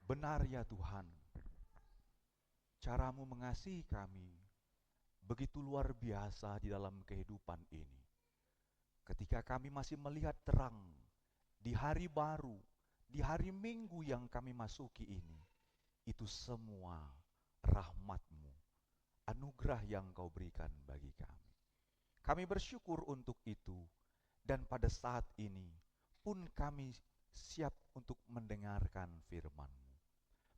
Benar ya Tuhan, cara-Mu mengasihi kami begitu luar biasa di dalam kehidupan ini. Ketika kami masih melihat terang di hari baru, di hari Minggu yang kami masuki ini, itu semua rahmat-Mu, anugerah yang Kau berikan bagi kami. Kami bersyukur untuk itu, dan pada saat ini pun kami siap untuk mendengarkan firman-Mu.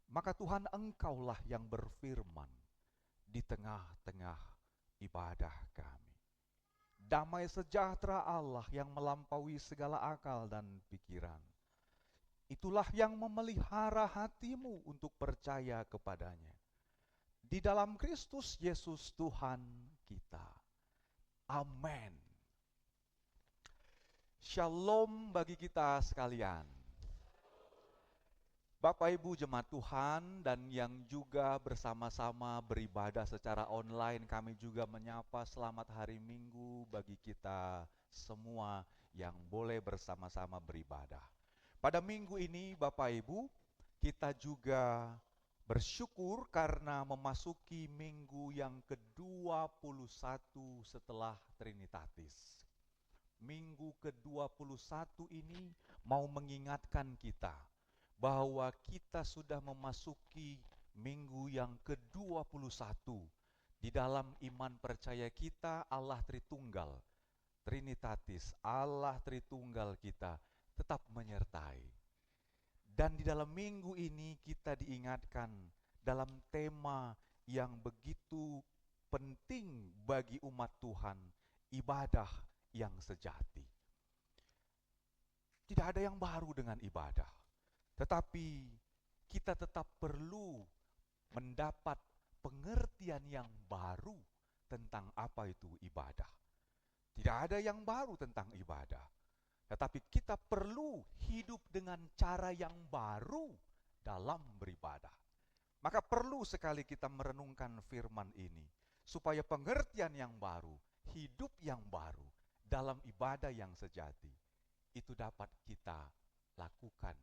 Maka Tuhan, Engkaulah yang berfirman di tengah-tengah ibadah kami. Damai sejahtera Allah yang melampaui segala akal dan pikiran, itulah yang memelihara hatimu untuk percaya kepadanya. Di dalam Kristus Yesus Tuhan kita. Amin. Shalom bagi kita sekalian. Bapak Ibu jemaat Tuhan dan yang juga bersama-sama beribadah secara online, kami juga menyapa selamat hari Minggu bagi kita semua yang boleh bersama-sama beribadah. Pada minggu ini Bapak Ibu, kita juga bersyukur karena memasuki minggu yang ke-21 setelah Trinitatis. Minggu ke-21 ini mau mengingatkan kita bahwa kita sudah memasuki minggu yang ke-21 di dalam iman percaya kita. Allah Tritunggal, Trinitatis, Allah Tritunggal kita tetap menyertai. Dan di dalam minggu ini kita diingatkan dalam tema yang begitu penting bagi umat Tuhan, ibadah yang sejati. Tidak ada yang baru dengan ibadah, tetapi kita tetap perlu mendapat pengertian yang baru tentang apa itu ibadah. Tidak ada yang baru tentang ibadah, tetapi kita perlu hidup dengan cara yang baru dalam beribadah. Maka perlu sekali kita merenungkan firman ini, supaya pengertian yang baru, hidup yang baru dalam ibadah yang sejati, itu dapat kita lakukan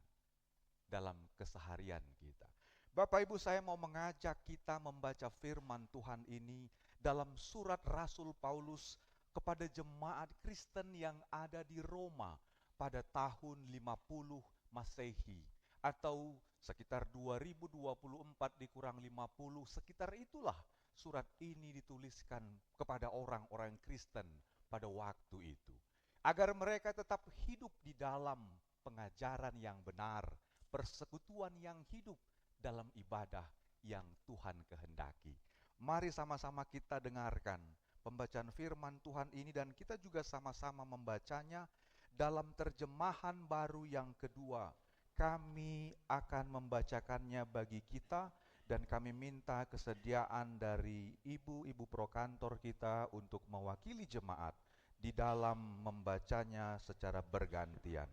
dalam keseharian kita. Bapak Ibu, saya mau mengajak kita membaca firman Tuhan ini dalam surat Rasul Paulus kepada jemaat Kristen yang ada di Roma pada tahun 50 Masehi, atau sekitar 2024 dikurang 50, sekitar itulah surat ini dituliskan kepada orang-orang Kristen pada waktu itu, agar mereka tetap hidup di dalam pengajaran yang benar, persekutuan yang hidup dalam ibadah yang Tuhan kehendaki. Mari sama-sama kita dengarkan pembacaan firman Tuhan ini, dan kita juga sama-sama membacanya dalam terjemahan baru yang kedua. Kami akan membacakannya bagi kita, dan kami minta kesediaan dari ibu-ibu prokantor kita untuk mewakili jemaat di dalam membacanya secara bergantian.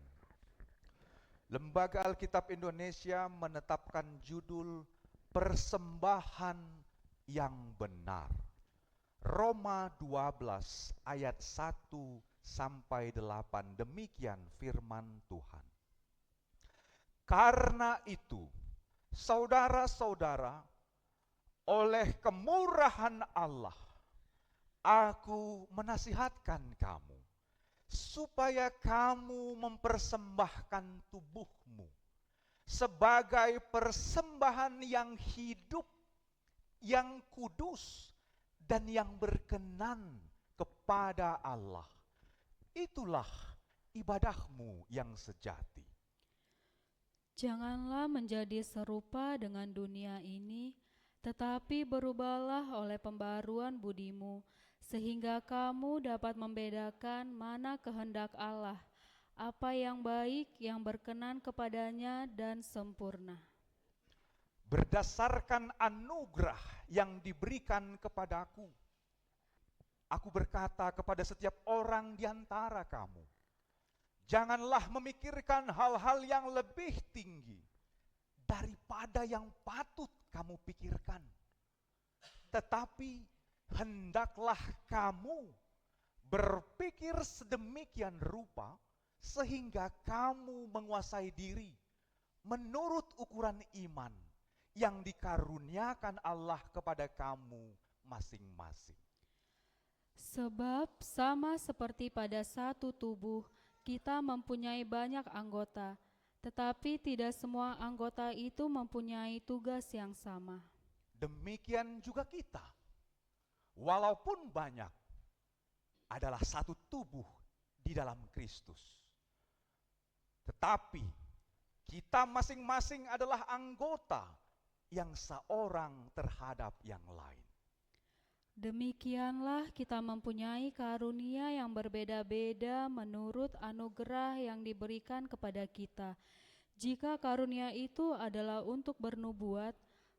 Lembaga Alkitab Indonesia menetapkan judul Persembahan yang Benar. Roma 12 ayat 1 sampai 8, demikian firman Tuhan. Karena itu, saudara-saudara, oleh kemurahan Allah, aku menasihatkan kamu supaya kamu mempersembahkan tubuhmu sebagai persembahan yang hidup, yang kudus, dan yang berkenan kepada Allah. Itulah ibadahmu yang sejati. Janganlah menjadi serupa dengan dunia ini, tetapi berubahlah oleh pembaruan budimu, sehingga kamu dapat membedakan mana kehendak Allah, apa yang baik, yang berkenan kepadanya, dan sempurna. Berdasarkan anugerah yang diberikan kepadaku, aku berkata kepada setiap orang di antara kamu, janganlah memikirkan hal-hal yang lebih tinggi daripada yang patut kamu pikirkan, tetapi hendaklah kamu berpikir sedemikian rupa sehingga kamu menguasai diri menurut ukuran iman yang dikaruniakan Allah kepada kamu masing-masing. Sebab sama seperti pada satu tubuh, kita mempunyai banyak anggota, tetapi tidak semua anggota itu mempunyai tugas yang sama. Demikian juga kita, walaupun banyak, adalah satu tubuh di dalam Kristus. Tetapi kita masing-masing adalah anggota yang seorang terhadap yang lain. Demikianlah kita mempunyai karunia yang berbeda-beda menurut anugerah yang diberikan kepada kita. Jika karunia itu adalah untuk bernubuat,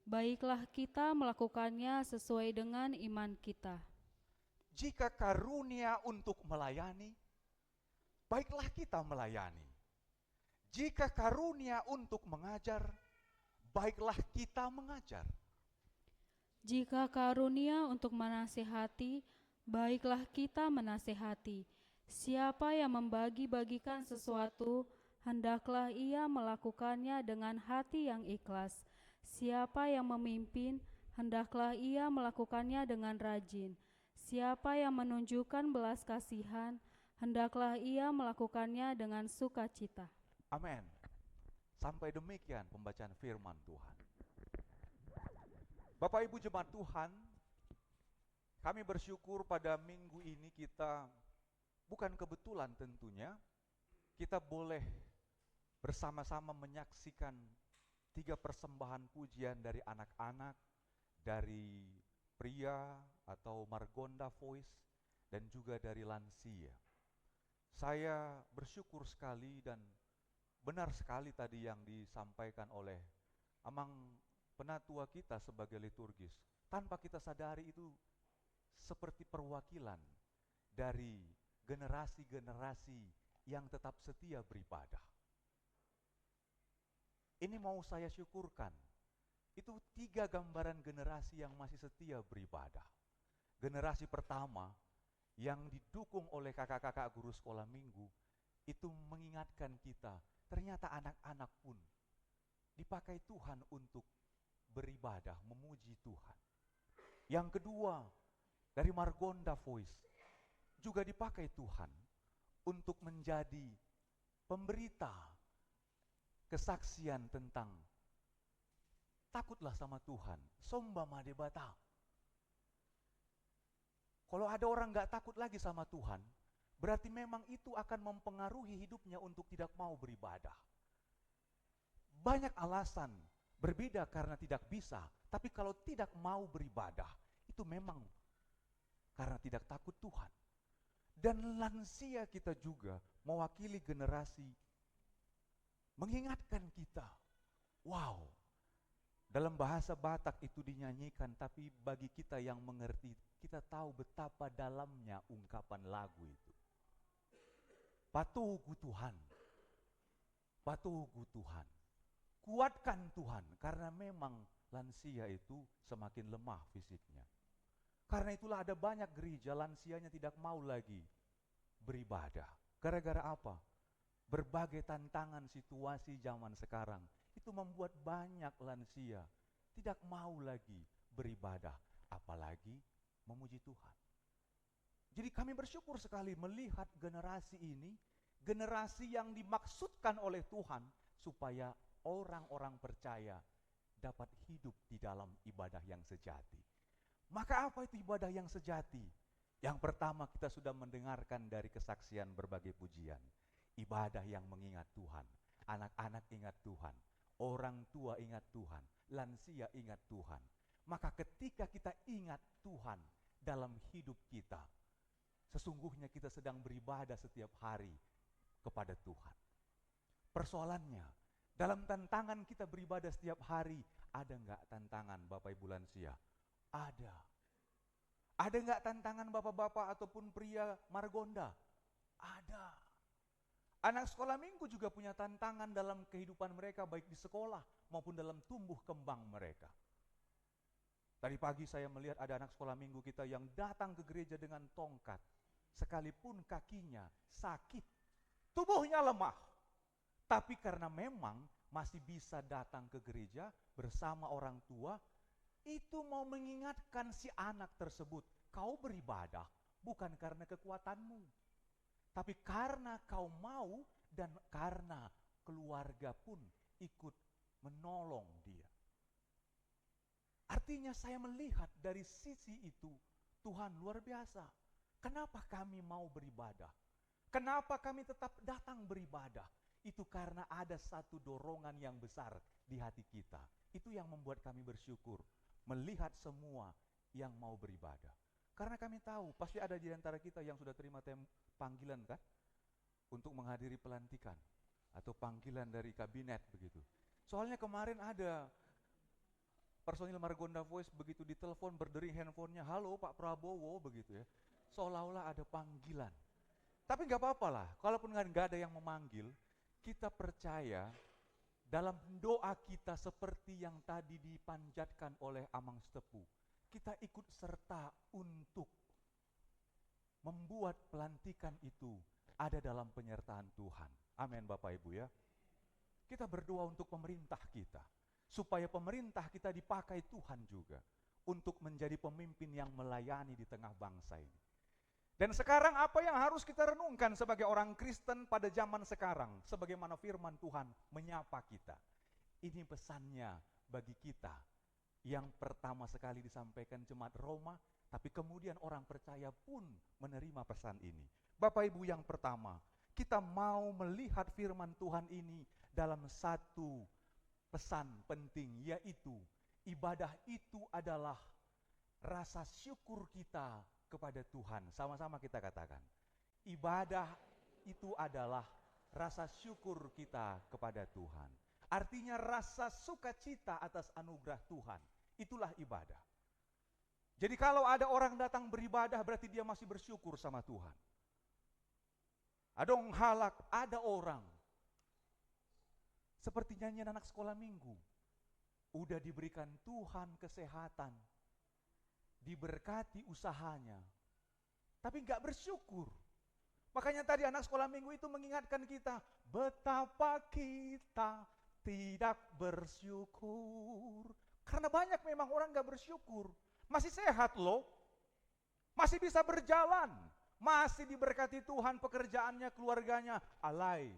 baiklah kita melakukannya sesuai dengan iman kita. Jika karunia untuk melayani, baiklah kita melayani. Jika karunia untuk mengajar, baiklah kita mengajar. Jika karunia untuk menasihati, baiklah kita menasihati. Siapa yang membagi-bagikan sesuatu, hendaklah ia melakukannya dengan hati yang ikhlas. Siapa yang memimpin, hendaklah ia melakukannya dengan rajin. Siapa yang menunjukkan belas kasihan, hendaklah ia melakukannya dengan sukacita. Amin. Sampai demikian pembacaan firman Tuhan. Bapak Ibu jemaat Tuhan, kami bersyukur pada minggu ini kita, bukan kebetulan tentunya, kita boleh bersama-sama menyaksikan 3 persembahan pujian dari anak-anak, dari pria atau Margonda Voice, dan juga dari lansia. Saya bersyukur sekali dan benar sekali tadi yang disampaikan oleh Amang Penatua kita sebagai liturgis. Tanpa kita sadari itu seperti perwakilan dari generasi-generasi yang tetap setia beribadah. Ini mau saya syukurkan. Itu 3 gambaran generasi yang masih setia beribadah. Generasi pertama yang didukung oleh kakak-kakak guru sekolah minggu, itu mengingatkan kita, ternyata anak-anak pun dipakai Tuhan untuk beribadah, memuji Tuhan. Yang kedua, dari Margonda Voice, juga dipakai Tuhan untuk menjadi pemberita kesaksian tentang takutlah sama Tuhan, somba madebata. Kalau ada orang gak takut lagi sama Tuhan, berarti memang itu akan mempengaruhi hidupnya untuk tidak mau beribadah. Banyak alasan berbeda karena tidak bisa, tapi kalau tidak mau beribadah, itu memang karena tidak takut Tuhan. Dan lansia kita juga mewakili generasi mengingatkan kita, wow, dalam bahasa Batak itu dinyanyikan, tapi bagi kita yang mengerti, kita tahu betapa dalamnya ungkapan lagu itu. Patuhu Tuhan, patuhu Tuhan. Kuatkan Tuhan, karena memang lansia itu semakin lemah fisiknya. Karena itulah ada banyak gereja lansianya tidak mau lagi beribadah. Gara-gara apa? Berbagai tantangan situasi zaman sekarang itu membuat banyak lansia tidak mau lagi beribadah, apalagi memuji Tuhan. Jadi kami bersyukur sekali melihat generasi ini, generasi yang dimaksudkan oleh Tuhan supaya orang-orang percaya dapat hidup di dalam ibadah yang sejati. Maka apa itu ibadah yang sejati? Yang pertama kita sudah mendengarkan dari kesaksian berbagai pujian. Ibadah yang mengingat Tuhan. Anak-anak ingat Tuhan. Orang tua ingat Tuhan. Lansia ingat Tuhan. Maka ketika kita ingat Tuhan dalam hidup kita, sesungguhnya kita sedang beribadah setiap hari kepada Tuhan. Persoalannya, dalam tantangan kita beribadah setiap hari, ada enggak tantangan Bapak Ibu lansia? Ada. Ada enggak tantangan bapak-bapak ataupun pria Margonda? Ada. Anak sekolah minggu juga punya tantangan dalam kehidupan mereka, baik di sekolah maupun dalam tumbuh kembang mereka. Tadi pagi saya melihat ada anak sekolah minggu kita yang datang ke gereja dengan tongkat. Sekalipun kakinya sakit, tubuhnya lemah. Tapi karena memang masih bisa datang ke gereja bersama orang tua, itu mau mengingatkan si anak tersebut, kau beribadah bukan karena kekuatanmu, tapi karena kau mau dan karena keluarga pun ikut menolong dia. Artinya saya melihat dari sisi itu, Tuhan luar biasa. Kenapa kami mau beribadah? Kenapa kami tetap datang beribadah? Itu karena ada satu dorongan yang besar di hati kita. Itu yang membuat kami bersyukur melihat semua yang mau beribadah. Karena kami tahu pasti ada di antara kita yang sudah terima panggilan kan, untuk menghadiri pelantikan atau panggilan dari kabinet begitu. Soalnya kemarin ada personil Margonda Voice begitu ditelepon berdering handphonenya, halo Pak Prabowo begitu ya. Seolah-olah ada panggilan. Tapi nggak apa-apa lah, kalaupun nggak ada yang memanggil, kita percaya dalam doa kita seperti yang tadi dipanjatkan oleh Amang Setepu, kita ikut serta untuk membuat pelantikan itu ada dalam penyertaan Tuhan. Amin Bapak Ibu ya. Kita berdoa untuk pemerintah kita, supaya pemerintah kita dipakai Tuhan juga untuk menjadi pemimpin yang melayani di tengah bangsa ini. Dan sekarang apa yang harus kita renungkan sebagai orang Kristen pada zaman sekarang, sebagaimana firman Tuhan menyapa kita. Ini pesannya bagi kita yang pertama sekali disampaikan jemaat Roma, tapi kemudian orang percaya pun menerima pesan ini. Bapak Ibu, yang pertama, kita mau melihat firman Tuhan ini dalam satu pesan penting, yaitu ibadah itu adalah rasa syukur kita kepada Tuhan. Sama-sama kita katakan, ibadah itu adalah rasa syukur kita kepada Tuhan. Artinya rasa sukacita atas anugerah Tuhan, itulah ibadah. Jadi kalau ada orang datang beribadah, berarti dia masih bersyukur sama Tuhan. Adong halak, ada orang seperti nyanyian anak sekolah minggu, udah diberikan Tuhan kesehatan, diberkati usahanya, tapi nggak bersyukur. Makanya tadi anak sekolah minggu itu mengingatkan kita, betapa kita tidak bersyukur. Karena banyak memang orang nggak bersyukur. Masih sehat loh, masih bisa berjalan, masih diberkati Tuhan pekerjaannya, keluarganya, alay.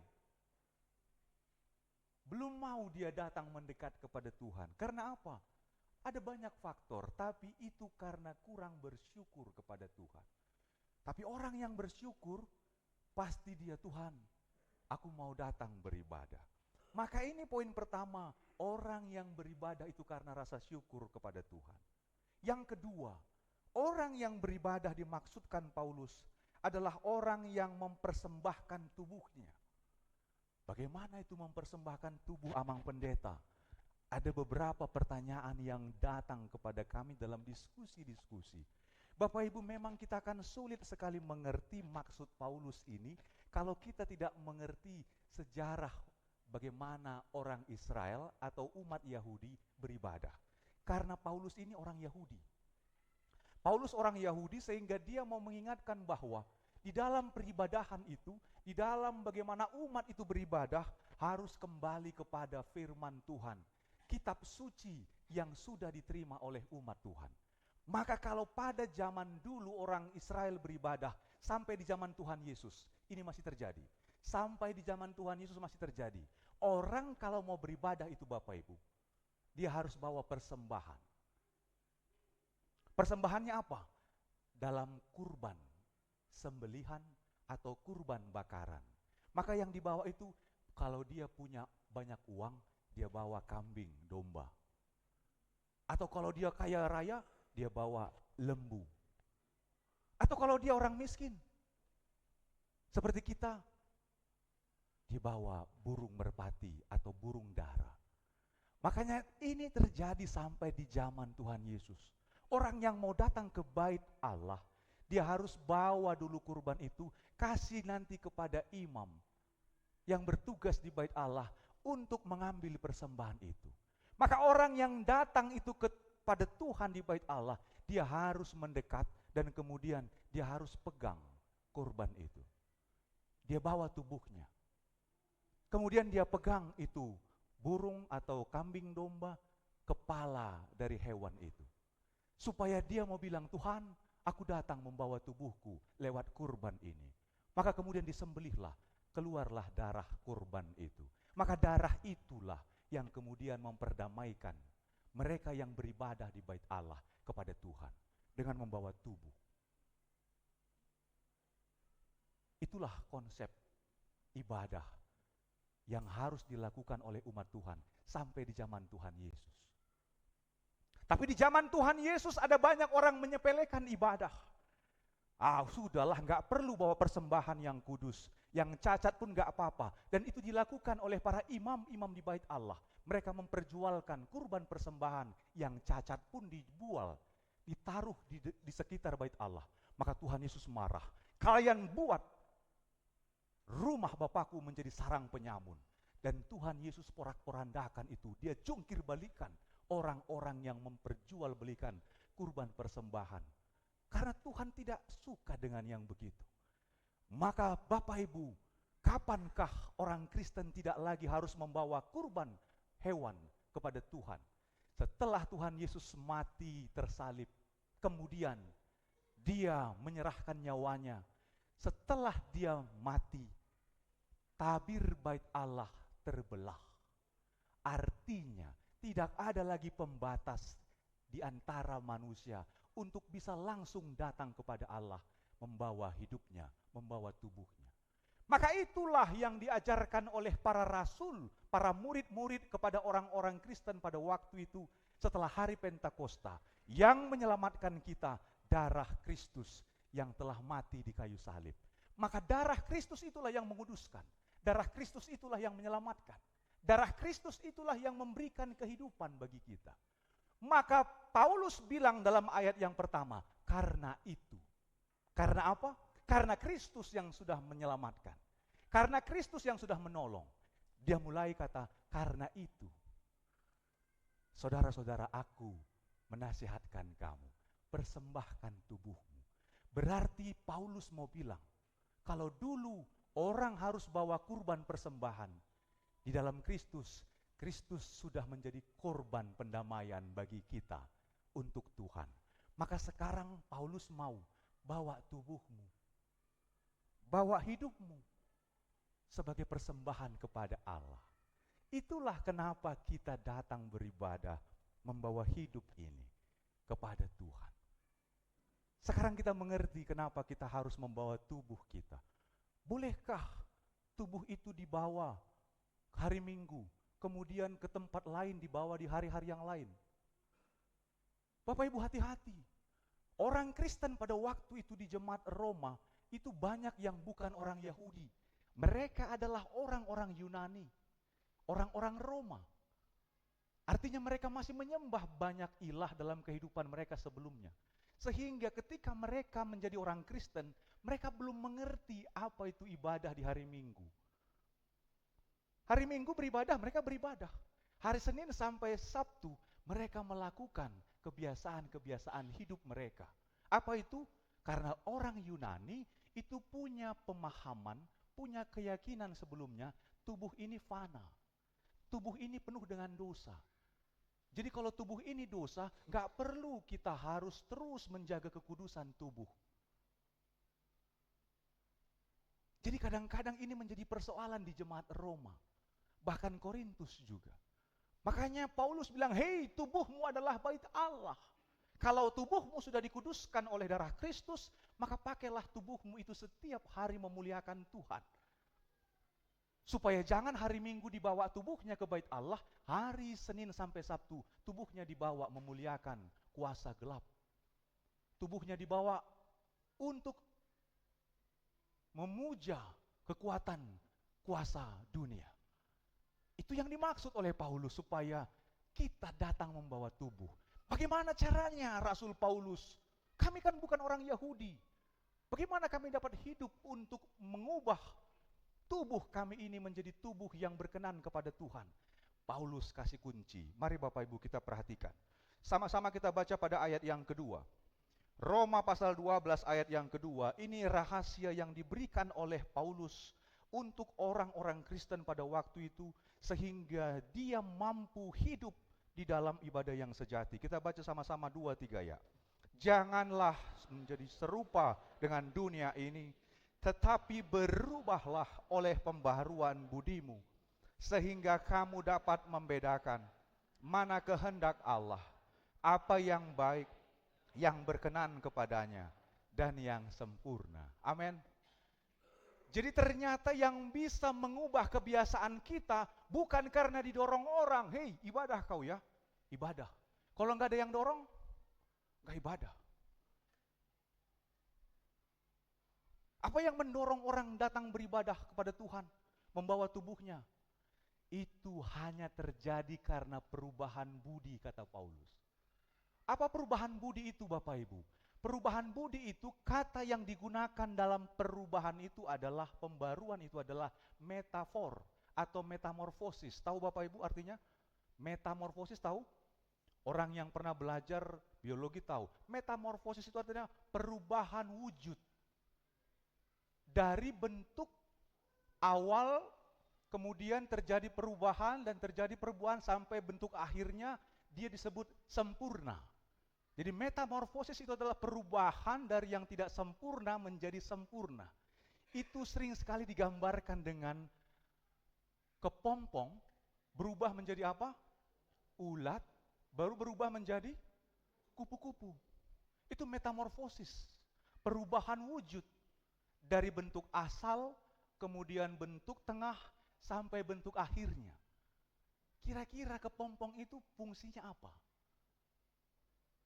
Belum mau dia datang mendekat kepada Tuhan. Karena apa? Ada banyak faktor, tapi itu karena kurang bersyukur kepada Tuhan. Tapi orang yang bersyukur, pasti dia, Tuhan, aku mau datang beribadah. Maka ini poin pertama, orang yang beribadah itu karena rasa syukur kepada Tuhan. Yang kedua, orang yang beribadah dimaksudkan Paulus adalah orang yang mempersembahkan tubuhnya. Bagaimana itu mempersembahkan tubuh Amang Pendeta? Ada beberapa pertanyaan yang datang kepada kami dalam diskusi-diskusi. Bapak Ibu, memang kita akan sulit sekali mengerti maksud Paulus ini kalau kita tidak mengerti sejarah bagaimana orang Israel atau umat Yahudi beribadah. Karena Paulus ini orang Yahudi. Paulus orang Yahudi sehingga dia mau mengingatkan bahwa di dalam peribadahan itu, di dalam bagaimana umat itu beribadah, harus kembali kepada firman Tuhan. Kitab suci yang sudah diterima oleh umat Tuhan. Maka kalau pada zaman dulu orang Israel beribadah, sampai di zaman Tuhan Yesus, ini masih terjadi. Sampai di zaman Tuhan Yesus masih terjadi. Orang kalau mau beribadah itu Bapak Ibu, dia harus bawa persembahan. Persembahannya apa? Dalam kurban, sembelihan atau kurban bakaran. Maka yang dibawa itu, kalau dia punya banyak uang, dia bawa kambing, domba. Atau kalau dia kaya raya, dia bawa lembu. Atau kalau dia orang miskin, seperti kita, dia bawa burung merpati atau burung dara. Makanya ini terjadi sampai di zaman Tuhan Yesus. Orang yang mau datang ke bait Allah, dia harus bawa dulu kurban itu, kasih nanti kepada imam yang bertugas di bait Allah untuk mengambil persembahan itu. Maka orang yang datang itu kepada Tuhan di bait Allah, dia harus mendekat dan kemudian dia harus pegang kurban itu. Dia bawa tubuhnya. Kemudian dia pegang itu burung atau kambing domba, kepala dari hewan itu. Supaya dia mau bilang, Tuhan, aku datang membawa tubuhku lewat kurban ini. Maka kemudian disembelihlah, keluarlah darah kurban itu. Maka darah itulah yang kemudian memperdamaikan mereka yang beribadah di bait Allah kepada Tuhan dengan membawa tubuh. Itulah konsep ibadah yang harus dilakukan oleh umat Tuhan sampai di zaman Tuhan Yesus. Tapi di zaman Tuhan Yesus ada banyak orang menyepelekan ibadah. Sudahlah, nggak perlu bawa persembahan yang kudus, yang cacat pun nggak apa-apa. Dan itu dilakukan oleh para imam-imam di bait Allah. Mereka memperjualkan kurban persembahan yang cacat pun dijual, ditaruh di sekitar bait Allah. Maka Tuhan Yesus marah. Kalian buat rumah Bapakku menjadi sarang penyamun. Dan Tuhan Yesus porak-porandakan itu. Dia jungkir balikan orang-orang yang memperjualbelikan kurban persembahan. Karena Tuhan tidak suka dengan yang begitu. Maka Bapak Ibu, kapankah orang Kristen tidak lagi harus membawa kurban hewan kepada Tuhan? Setelah Tuhan Yesus mati tersalib, kemudian dia menyerahkan nyawanya. Setelah dia mati, tabir bait Allah terbelah. Artinya tidak ada lagi pembatas di antara manusia untuk bisa langsung datang kepada Allah, membawa hidupnya, membawa tubuhnya. Maka itulah yang diajarkan oleh para rasul, para murid-murid kepada orang-orang Kristen pada waktu itu setelah hari Pentakosta. Yang menyelamatkan kita, darah Kristus yang telah mati di kayu salib. Maka darah Kristus itulah yang menguduskan. Darah Kristus itulah yang menyelamatkan. Darah Kristus itulah yang memberikan kehidupan bagi kita. Maka Paulus bilang dalam ayat yang pertama, karena itu. Karena apa? Karena Kristus yang sudah menyelamatkan. Karena Kristus yang sudah menolong. Dia mulai kata, karena itu. Saudara-saudara, aku menasihatkan kamu, persembahkan tubuhmu. Berarti Paulus mau bilang, kalau dulu orang harus bawa kurban persembahan, di dalam Kristus, Kristus sudah menjadi korban pendamaian bagi kita untuk Tuhan. Maka sekarang Paulus mau bawa tubuhmu, bawa hidupmu sebagai persembahan kepada Allah. Itulah kenapa kita datang beribadah, membawa hidup ini kepada Tuhan. Sekarang kita mengerti kenapa kita harus membawa tubuh kita. Bolehkah tubuh itu dibawa hari Minggu, kemudian ke tempat lain dibawa di hari-hari yang lain? Bapak Ibu hati-hati. Orang Kristen pada waktu itu di jemaat Roma, itu banyak yang bukan orang Yahudi. Mereka adalah orang-orang Yunani, orang-orang Roma. Artinya mereka masih menyembah banyak ilah dalam kehidupan mereka sebelumnya. Sehingga ketika mereka menjadi orang Kristen, mereka belum mengerti apa itu ibadah di hari Minggu. Hari Minggu beribadah, mereka beribadah. Hari Senin sampai Sabtu, mereka melakukan kebiasaan-kebiasaan hidup mereka. Apa itu? Karena orang Yunani itu punya pemahaman, punya keyakinan sebelumnya, tubuh ini fana. Tubuh ini penuh dengan dosa. Jadi kalau tubuh ini dosa, nggak perlu kita harus terus menjaga kekudusan tubuh. Jadi kadang-kadang ini menjadi persoalan di jemaat Roma. Bahkan Korintus juga. Makanya Paulus bilang, hei, tubuhmu adalah bait Allah. Kalau tubuhmu sudah dikuduskan oleh darah Kristus, maka pakailah tubuhmu itu setiap hari memuliakan Tuhan. Supaya jangan hari Minggu dibawa tubuhnya ke bait Allah, hari Senin sampai Sabtu tubuhnya dibawa memuliakan kuasa gelap. Tubuhnya dibawa untuk memuja kekuatan kuasa dunia. Itu yang dimaksud oleh Paulus, supaya kita datang membawa tubuh. Bagaimana caranya Rasul Paulus? Kami kan bukan orang Yahudi. Bagaimana kami dapat hidup untuk mengubah tubuh kami ini menjadi tubuh yang berkenan kepada Tuhan? Paulus kasih kunci. Mari Bapak Ibu kita perhatikan. Sama-sama kita baca pada ayat yang kedua. Roma pasal 12 ayat yang kedua. Ini rahasia yang diberikan oleh Paulus untuk orang-orang Kristen pada waktu itu, sehingga dia mampu hidup di dalam ibadah yang sejati. Kita baca sama-sama 2-3 ya. Janganlah menjadi serupa dengan dunia ini, tetapi berubahlah oleh pembaharuan budimu, sehingga kamu dapat membedakan mana kehendak Allah, apa yang baik, yang berkenan kepadanya, dan yang sempurna. Amin. Jadi ternyata yang bisa mengubah kebiasaan kita bukan karena didorong orang. Hei, ibadah kau ya, ibadah. Kalau nggak ada yang dorong, nggak ibadah. Apa yang mendorong orang datang beribadah kepada Tuhan, membawa tubuhnya? Itu hanya terjadi karena perubahan budi, kata Paulus. Apa perubahan budi itu, Bapak Ibu? Perubahan budi itu, kata yang digunakan dalam perubahan itu adalah, pembaruan itu adalah metafor atau metamorfosis. Tahu Bapak Ibu artinya? Metamorfosis tahu? Orang yang pernah belajar biologi tahu. Metamorfosis itu artinya perubahan wujud. Dari bentuk awal, kemudian terjadi perubahan dan terjadi perubahan sampai bentuk akhirnya dia disebut sempurna. Jadi metamorfosis itu adalah perubahan dari yang tidak sempurna menjadi sempurna. Itu sering sekali digambarkan dengan kepompong berubah menjadi apa? Ulat, baru berubah menjadi kupu-kupu. Itu metamorfosis, perubahan wujud dari bentuk asal, kemudian bentuk tengah, sampai bentuk akhirnya. Kira-kira kepompong itu fungsinya apa?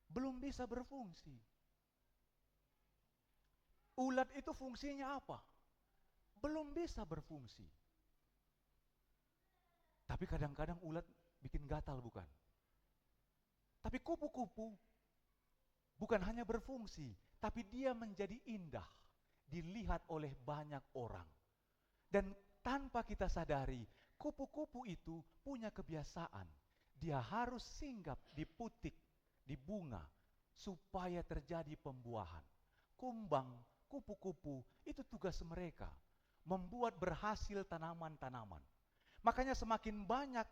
Belum bisa berfungsi. Ulat itu fungsinya apa? Belum bisa berfungsi. Tapi kadang-kadang ulat bikin gatal, bukan? Tapi kupu-kupu bukan hanya berfungsi, tapi dia menjadi indah, dilihat oleh banyak orang. Dan tanpa kita sadari, kupu-kupu itu punya kebiasaan. Dia harus singgap di putik, di bunga, supaya terjadi pembuahan. Kumbang, kupu-kupu, itu tugas mereka, membuat berhasil tanaman-tanaman. Makanya semakin banyak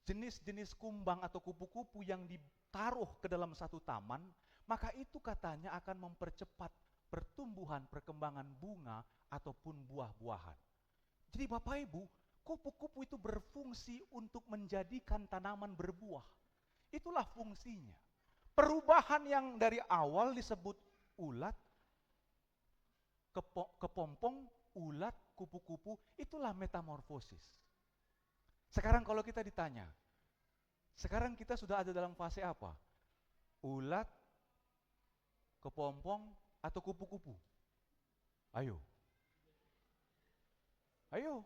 jenis-jenis kumbang atau kupu-kupu yang ditaruh ke dalam satu taman, maka itu katanya akan mempercepat pertumbuhan, perkembangan bunga ataupun buah-buahan. Jadi Bapak Ibu, kupu-kupu itu berfungsi untuk menjadikan tanaman berbuah. Itulah fungsinya. Perubahan yang dari awal disebut ulat, kepompong, ulat, kupu-kupu, itulah metamorfosis. Sekarang kalau kita ditanya, sekarang kita sudah ada dalam fase apa? Ulat, kepompong, atau kupu-kupu? Ayo. Ayo.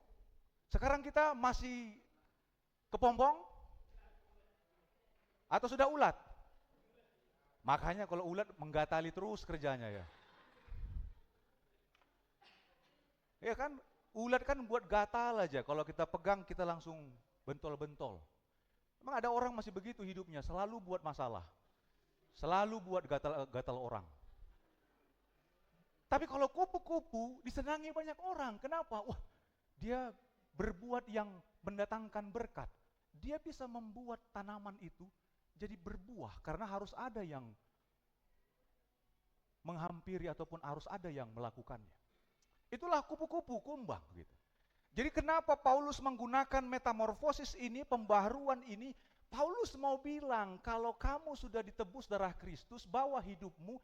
Sekarang kita masih kepompong? Atau sudah ulat? Makanya kalau ulat menggatali terus kerjanya ya. Ya kan, ulat kan buat gatal aja. Kalau kita pegang kita langsung bentol-bentol. Emang ada orang masih begitu hidupnya, selalu buat masalah. Selalu buat gatal orang. Tapi kalau kupu-kupu disenangi banyak orang. Kenapa? Wah, dia berbuat yang mendatangkan berkat. Dia bisa membuat tanaman itu jadi berbuah karena harus ada yang menghampiri ataupun harus ada yang melakukannya. Itulah kupu-kupu, kumbang gitu. Jadi kenapa Paulus menggunakan metamorfosis ini, pembaharuan ini? Paulus mau bilang kalau kamu sudah ditebus darah Kristus, bahwa hidupmu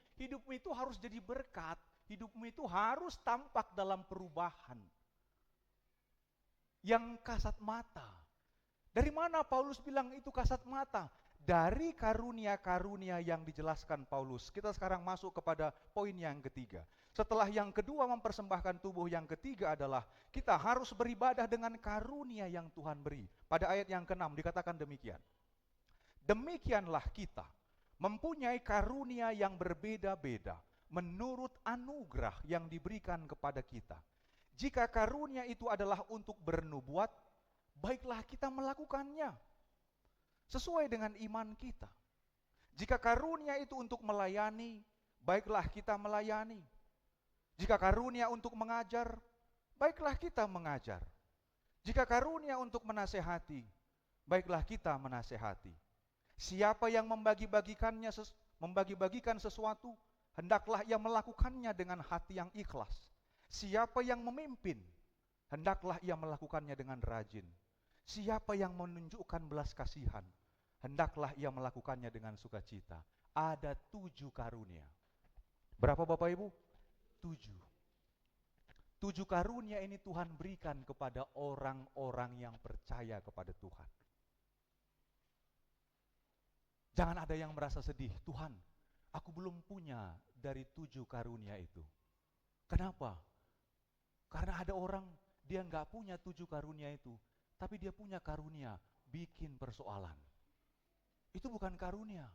itu harus jadi berkat. Hidupmu itu harus tampak dalam perubahan yang kasat mata. Dari mana Paulus bilang itu kasat mata? Dari karunia-karunia yang dijelaskan Paulus. Kita sekarang masuk kepada poin yang ketiga. Setelah yang kedua mempersembahkan tubuh, yang ketiga adalah kita harus beribadah dengan karunia yang Tuhan beri. Pada ayat yang ke-6 dikatakan demikian. Demikianlah kita mempunyai karunia yang berbeda-beda menurut anugerah yang diberikan kepada kita. Jika karunia itu adalah untuk bernubuat, baiklah kita melakukannya sesuai dengan iman kita. Jika karunia itu untuk melayani, baiklah kita melayani. Jika karunia untuk mengajar, baiklah kita mengajar. Jika karunia untuk menasehati, baiklah kita menasehati. Siapa yang membagi-bagikan sesuatu, hendaklah ia melakukannya dengan hati yang ikhlas. Siapa yang memimpin, hendaklah ia melakukannya dengan rajin. Siapa yang menunjukkan belas kasihan, hendaklah ia melakukannya dengan sukacita. Ada 7 karunia. Berapa Bapak Ibu? 7. 7 karunia ini Tuhan berikan kepada orang-orang yang percaya kepada Tuhan. Jangan ada yang merasa sedih, Tuhan, aku belum punya dari 7 karunia itu. Kenapa? Karena ada orang dia nggak punya 7 karunia itu, tapi dia punya karunia bikin persoalan. Itu bukan karunia.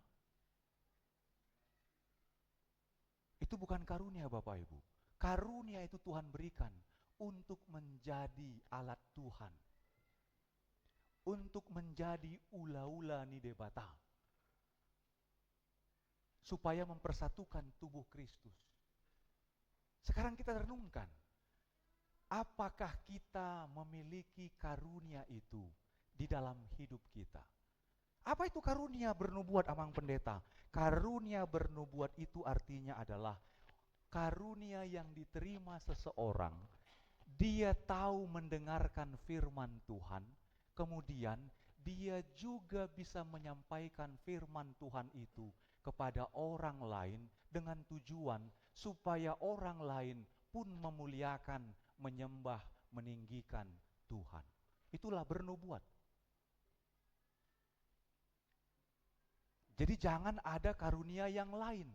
Itu bukan karunia Bapak Ibu. Karunia itu Tuhan berikan untuk menjadi alat Tuhan. Untuk menjadi ula-ula nidebata. Supaya mempersatukan tubuh Kristus. Sekarang kita renungkan. Apakah kita memiliki karunia itu di dalam hidup kita? Apa itu karunia bernubuat, Amang Pendeta? Karunia bernubuat itu artinya adalah karunia yang diterima seseorang. Dia tahu mendengarkan firman Tuhan, kemudian dia juga bisa menyampaikan firman Tuhan itu kepada orang lain dengan tujuan supaya orang lain pun memuliakan, menyembah, meninggikan Tuhan. Itulah bernubuat. Jadi jangan ada karunia yang lain.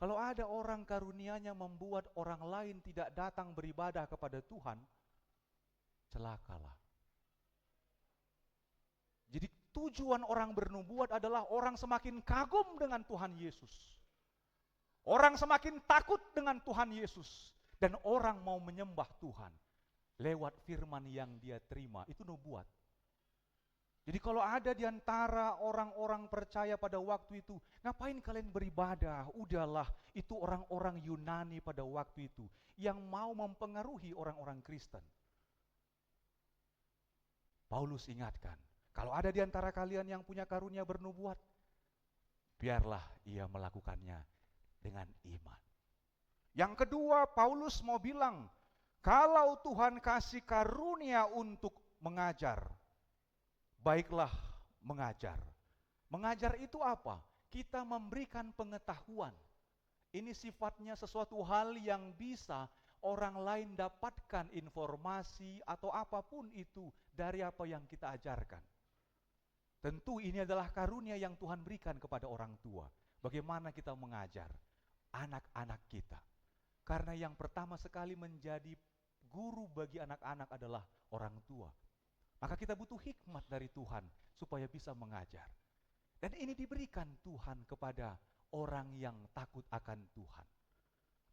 Kalau ada orang karunianya membuat orang lain tidak datang beribadah kepada Tuhan, celakalah. Jadi tujuan orang bernubuat adalah orang semakin kagum dengan Tuhan Yesus. Orang semakin takut dengan Tuhan Yesus. Dan orang mau menyembah Tuhan lewat firman yang dia terima. Itu nubuat. Jadi kalau ada di antara orang-orang percaya pada waktu itu, ngapain kalian beribadah? Udahlah, itu orang-orang Yunani pada waktu itu yang mau mempengaruhi orang-orang Kristen. Paulus ingatkan, kalau ada di antara kalian yang punya karunia bernubuat, biarlah ia melakukannya dengan iman. Yang kedua, Paulus mau bilang, kalau Tuhan kasih karunia untuk mengajar, baiklah mengajar. Mengajar itu apa? Kita memberikan pengetahuan. Ini sifatnya sesuatu hal yang bisa orang lain dapatkan informasi atau apapun itu dari apa yang kita ajarkan. Tentu ini adalah karunia yang Tuhan berikan kepada orang tua. Bagaimana kita mengajar anak-anak kita. Karena yang pertama sekali menjadi guru bagi anak-anak adalah orang tua. Maka kita butuh hikmat dari Tuhan supaya bisa mengajar. Dan ini diberikan Tuhan kepada orang yang takut akan Tuhan.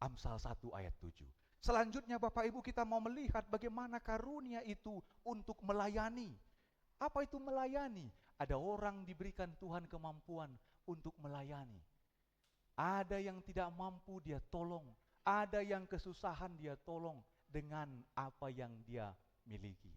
Amsal 1 ayat 7. Selanjutnya Bapak Ibu kita mau melihat bagaimana karunia itu untuk melayani. Apa itu melayani? Ada orang diberikan Tuhan kemampuan untuk melayani. Ada yang tidak mampu dia tolong. Ada yang kesusahan dia tolong dengan apa yang dia miliki.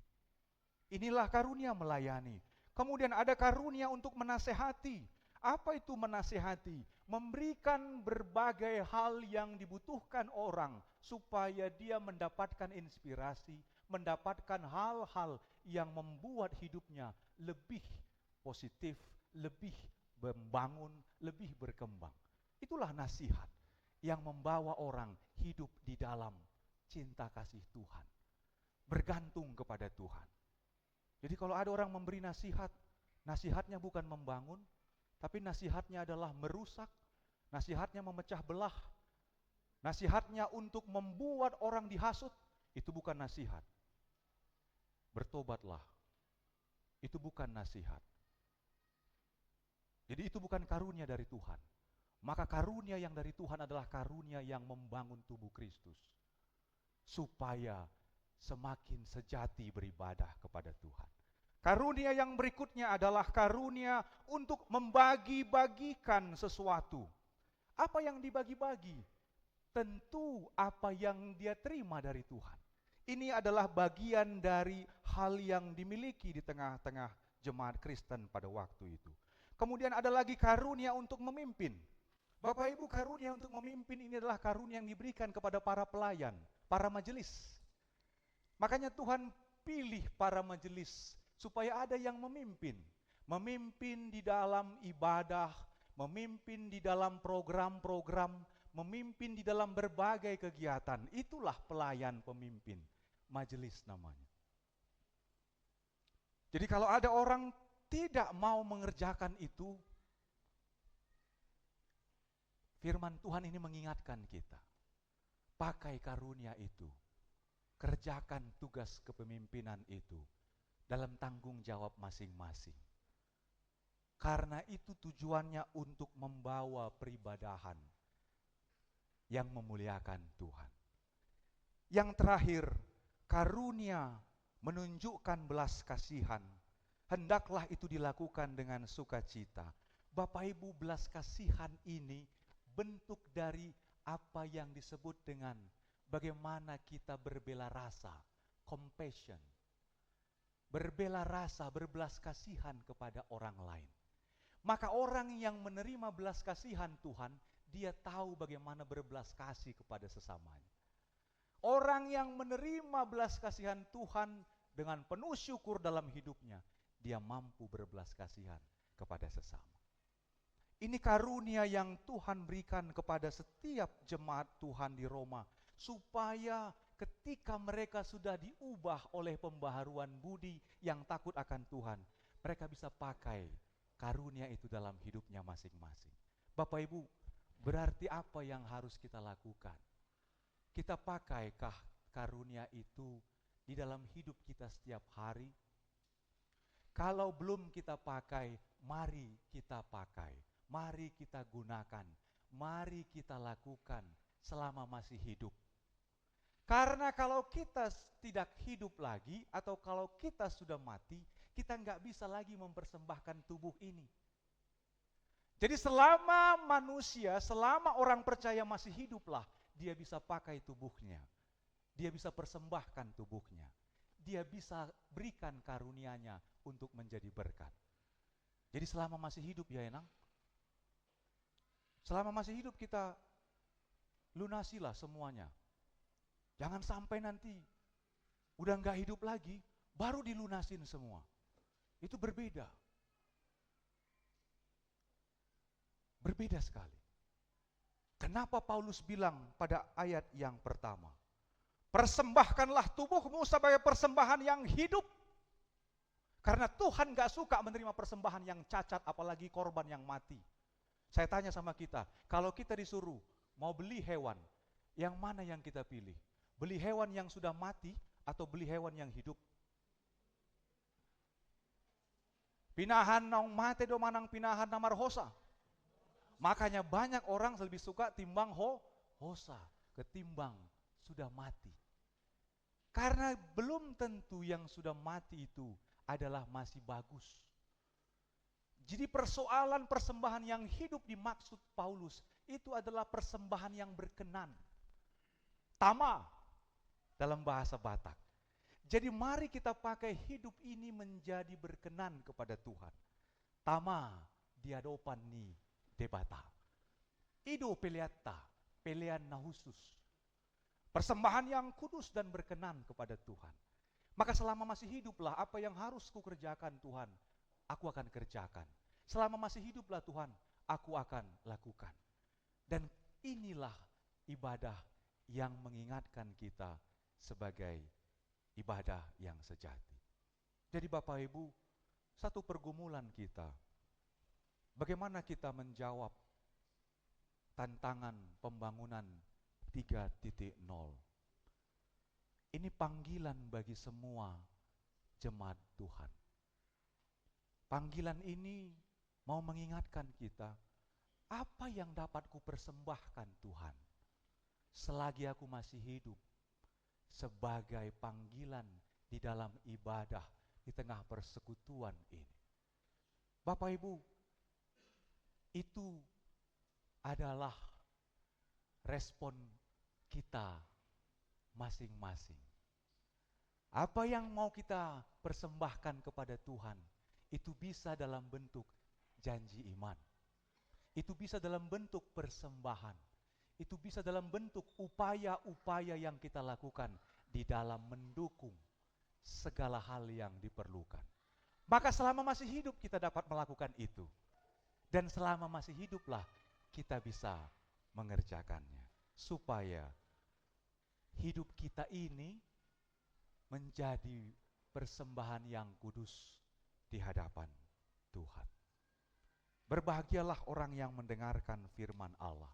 Inilah karunia melayani. Kemudian ada karunia untuk menasehati. Apa itu menasehati? Memberikan berbagai hal yang dibutuhkan orang supaya dia mendapatkan inspirasi, mendapatkan hal-hal yang membuat hidupnya lebih positif, lebih membangun, lebih berkembang. Itulah nasihat yang membawa orang hidup di dalam cinta kasih Tuhan. Bergantung kepada Tuhan. Jadi kalau ada orang memberi nasihat, nasihatnya bukan membangun, tapi nasihatnya adalah merusak, nasihatnya memecah belah, nasihatnya untuk membuat orang dihasut, itu bukan nasihat. Bertobatlah, itu bukan nasihat. Jadi itu bukan karunia dari Tuhan. Maka karunia yang dari Tuhan adalah karunia yang membangun tubuh Kristus. Supaya semakin sejati beribadah kepada Tuhan. Karunia yang berikutnya adalah karunia untuk membagi-bagikan sesuatu. Apa yang dibagi-bagi? Tentu apa yang dia terima dari Tuhan. Ini adalah bagian dari hal yang dimiliki di tengah-tengah jemaat Kristen pada waktu itu. Kemudian ada lagi karunia untuk memimpin. Bapak Ibu, karunia untuk memimpin ini adalah karunia yang diberikan kepada para pelayan, para majelis. Makanya Tuhan pilih para majelis supaya ada yang memimpin. Memimpin di dalam ibadah, memimpin di dalam program-program, memimpin di dalam berbagai kegiatan. Itulah pelayan pemimpin. Majelis namanya. Jadi kalau ada orang tidak mau mengerjakan itu, firman Tuhan ini mengingatkan kita. Pakai karunia itu. Kerjakan tugas kepemimpinan itu dalam tanggung jawab masing-masing. Karena itu tujuannya untuk membawa peribadahan yang memuliakan Tuhan. Yang terakhir, karunia menunjukkan belas kasihan. Hendaklah itu dilakukan dengan sukacita. Bapak Ibu, belas kasihan ini bentuk dari apa yang disebut dengan bagaimana kita berbela rasa, compassion. Berbela rasa, berbelas kasihan kepada orang lain. Maka orang yang menerima belas kasihan Tuhan, dia tahu bagaimana berbelas kasih kepada sesamanya. Orang yang menerima belas kasihan Tuhan dengan penuh syukur dalam hidupnya, dia mampu berbelas kasihan kepada sesama. Ini karunia yang Tuhan berikan kepada setiap jemaat Tuhan di Roma, supaya ketika mereka sudah diubah oleh pembaharuan budi yang takut akan Tuhan, mereka bisa pakai karunia itu dalam hidupnya masing-masing. Bapak Ibu, berarti apa yang harus kita lakukan? Kita pakaikah karunia itu di dalam hidup kita setiap hari? Kalau belum kita pakai, mari kita pakai. Mari kita gunakan. Mari kita lakukan selama masih hidup. Karena kalau kita tidak hidup lagi, atau kalau kita sudah mati, kita nggak bisa lagi mempersembahkan tubuh ini. Jadi selama manusia, selama orang percaya masih hiduplah, dia bisa pakai tubuhnya. Dia bisa persembahkan tubuhnya. Dia bisa berikan karunia-Nya untuk menjadi berkat. Jadi selama masih hidup ya enang. Selama masih hidup kita lunasilah semuanya. Jangan sampai nanti udah nggak hidup lagi, baru dilunasin semua. Itu berbeda. Berbeda sekali. Kenapa Paulus bilang pada ayat yang pertama, persembahkanlah tubuhmu sebagai persembahan yang hidup. Karena Tuhan gak suka menerima persembahan yang cacat, apalagi korban yang mati. Saya tanya sama kita, kalau kita disuruh mau beli hewan, yang mana yang kita pilih? Beli hewan yang sudah mati atau beli hewan yang hidup? Pinahan nang mate do manang pinahan namar hosa. Makanya banyak orang lebih suka timbang hosa ketimbang sudah mati. Karena belum tentu yang sudah mati itu adalah masih bagus. Jadi persoalan persembahan yang hidup dimaksud Paulus itu adalah persembahan yang berkenan. Tama dalam bahasa Batak. Jadi mari kita pakai hidup ini menjadi berkenan kepada Tuhan. Tama diadopan ni debata. Ido peleata, pelean nahusus. Persembahan yang kudus dan berkenan kepada Tuhan. Maka selama masih hiduplah apa yang harus kukerjakan Tuhan, aku akan kerjakan. Selama masih hiduplah Tuhan, aku akan lakukan. Dan inilah ibadah yang mengingatkan kita sebagai ibadah yang sejati. Jadi Bapak Ibu, satu pergumulan kita, bagaimana kita menjawab tantangan pembangunan 3.0. Ini panggilan bagi semua jemaat Tuhan. Panggilan ini mau mengingatkan kita, apa yang dapat kupersembahkan Tuhan selagi aku masih hidup sebagai panggilan di dalam ibadah di tengah persekutuan ini. Bapak Ibu, itu adalah respon kita masing-masing. Apa yang mau kita persembahkan kepada Tuhan, itu bisa dalam bentuk janji iman. Itu bisa dalam bentuk persembahan. Itu bisa dalam bentuk upaya-upaya yang kita lakukan di dalam mendukung segala hal yang diperlukan. Maka selama masih hidup kita dapat melakukan itu. Dan selama masih hiduplah kita bisa mengerjakannya. Supaya hidup kita ini menjadi persembahan yang kudus di hadapan Tuhan. Berbahagialah orang yang mendengarkan firman Allah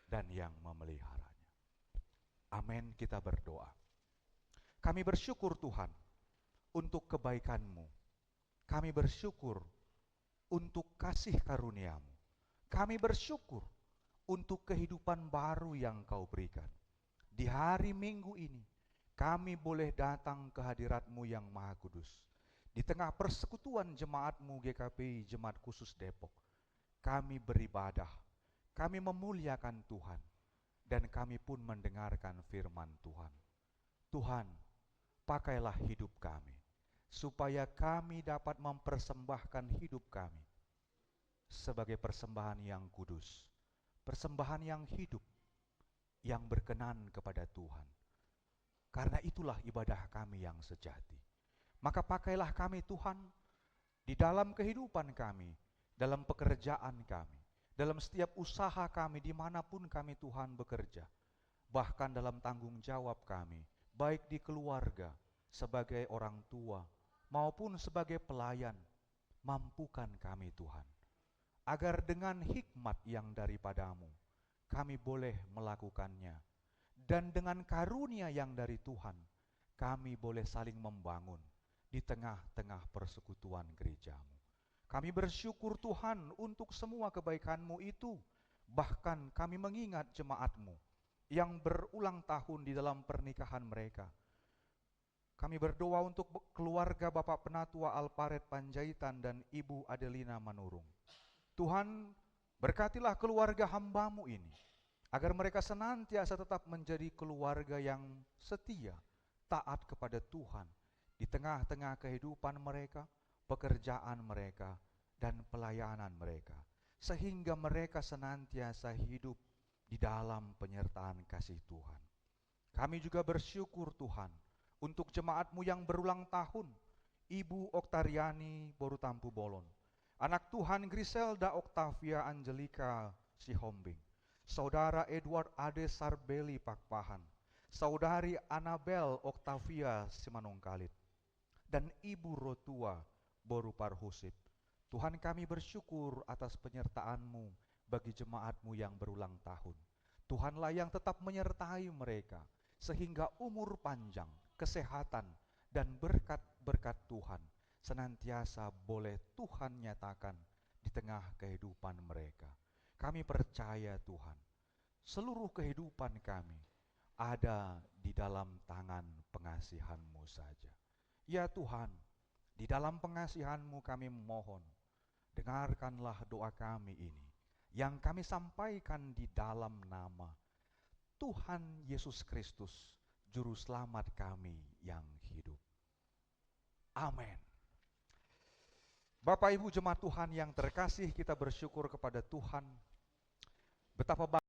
dan yang memeliharanya. Amin, kita berdoa. Kami bersyukur Tuhan untuk kebaikan-Mu. Kami bersyukur untuk kasih karunia-Mu. Kami bersyukur untuk kehidupan baru yang Kau berikan. Di hari Minggu ini, kami boleh datang ke hadirat-Mu yang Maha Kudus. Di tengah persekutuan jemaat-Mu GKPI Jemaat Khusus Depok, kami beribadah, kami memuliakan Tuhan, dan kami pun mendengarkan firman Tuhan. Tuhan, pakailah hidup kami, supaya kami dapat mempersembahkan hidup kami sebagai persembahan yang kudus, persembahan yang hidup, yang berkenan kepada Tuhan. Karena itulah ibadah kami yang sejati. Maka pakailah kami Tuhan di dalam kehidupan kami, dalam pekerjaan kami, dalam setiap usaha kami dimanapun kami Tuhan bekerja. Bahkan dalam tanggung jawab kami, baik di keluarga, sebagai orang tua, maupun sebagai pelayan, mampukan kami Tuhan. Agar dengan hikmat yang daripadamu, kami boleh melakukannya. Dan dengan karunia yang dari Tuhan, kami boleh saling membangun di tengah-tengah persekutuan gereja-Mu. Kami bersyukur Tuhan untuk semua kebaikan-Mu itu. Bahkan kami mengingat jemaat-Mu yang berulang tahun di dalam pernikahan mereka. Kami berdoa untuk keluarga Bapak Penatua Alparet Panjaitan dan Ibu Adelina Manurung. Tuhan, berkatilah keluarga hamba-Mu ini, agar mereka senantiasa tetap menjadi keluarga yang setia, taat kepada Tuhan, di tengah-tengah kehidupan mereka, pekerjaan mereka, dan pelayanan mereka, sehingga mereka senantiasa hidup di dalam penyertaan kasih Tuhan. Kami juga bersyukur Tuhan, untuk jemaat-Mu yang berulang tahun, Ibu Oktariani Borutampu Bolon, anak Tuhan Griselda Oktavia Angelika Sihombing, Saudara Edward Ade Sarbeli Pakpahan, Saudari Anabel Oktavia Simanungkalit, dan Ibu Rotua Boru Parhusip. Tuhan, kami bersyukur atas penyertaan-Mu bagi jemaat-Mu yang berulang tahun. Tuhanlah yang tetap menyertai mereka, sehingga umur panjang, kesehatan, dan berkat-berkat Tuhan senantiasa boleh Tuhan nyatakan di tengah kehidupan mereka. Kami percaya Tuhan, seluruh kehidupan kami ada di dalam tangan pengasihan-Mu saja. Ya Tuhan, di dalam pengasihan-Mu kami memohon, dengarkanlah doa kami ini, yang kami sampaikan di dalam nama Tuhan Yesus Kristus, Juru Selamat kami yang hidup. Amin. Bapak Ibu jemaat Tuhan yang terkasih, kita bersyukur kepada Tuhan betapa